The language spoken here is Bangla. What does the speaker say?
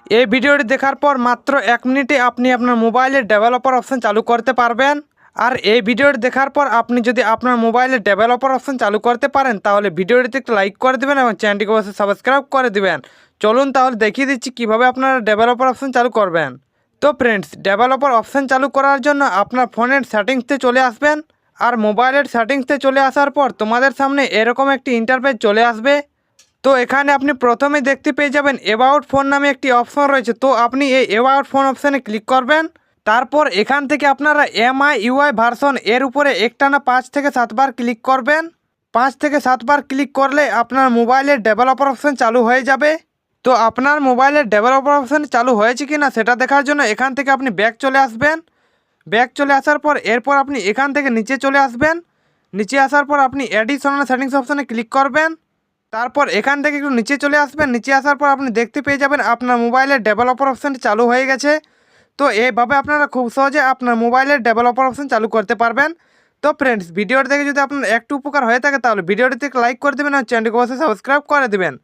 এই ভিডিওটি দেখার পর মাত্র 1 মিনিটে আপনি আপনার মোবাইলের ডেভেলপার অপশন চালু করতে পারবেন। আর এই ভিডিওটি দেখার পর আপনি যদি আপনার মোবাইলের ডেভেলপার অপশন চালু করতে পারেন তাহলে ভিডিওটিতে একটু লাইক করে দেবেন এবং চ্যানেলটিকে অবশ্যই সাবস্ক্রাইব করে দিবেন। চলুন তাহলে দেখিয়ে দিচ্ছি কিভাবে আপনারা ডেভেলপার অপশন চালু করবেন। তো ফ্রেন্ডস, ডেভেলপার অপশন চালু করার জন্য আপনার ফোনের সেটিংসতে চলে আসবেন। আর মোবাইলের সেটিংসতে চলে আসার পর তোমাদের সামনে এরকম একটি ইন্টারফেস চলে আসবে। তো এখানে আপনি প্রথমেই দেখতে পেয়ে যাবেন অ্যাবাউট ফোন নামে একটি অপশন রয়েছে। তো আপনি এই অ্যাবাউট ফোন অপশানে ক্লিক করবেন। তারপর এখান থেকে আপনারা MIUI ভার্সন এর উপরে একটানা 5 থেকে 7 বার ক্লিক করবেন। 5 থেকে 7 বার ক্লিক করলে আপনার মোবাইলের ডেভেলপার অপশন চালু হয়ে যাবে। তো আপনার মোবাইলের ডেভেলপার অপশন চালু হয়েছে কিনা সেটা দেখার জন্য এখান থেকে আপনি ব্যাক চলে আসবেন। ব্যাক চলে আসার পর এরপর আপনি এখান থেকে নিচে চলে আসবেন। নিচে আসার পর আপনি অ্যাডিশনাল সেটিংস অপশনে ক্লিক করবেন। তারপর এখান থেকে একটু নিচে চলে আসবেন। নিচে আসার পর আপনি দেখতে পেয়ে যাবেন আপনার মোবাইলের ডেভেলপার অপশানটি চালু হয়ে গেছে। তো এইভাবে আপনারা খুব সহজে আপনার মোবাইলের ডেভেলপার অপশান চালু করতে পারবেন। তো ফ্রেন্ডস, ভিডিওটি দেখে যদি আপনার একটু উপকার হয়ে থাকে তাহলে ভিডিওটিতে লাইক করে দেবেন আর চ্যানেলটিকে অবশ্যই সাবস্ক্রাইব করে দেবেন।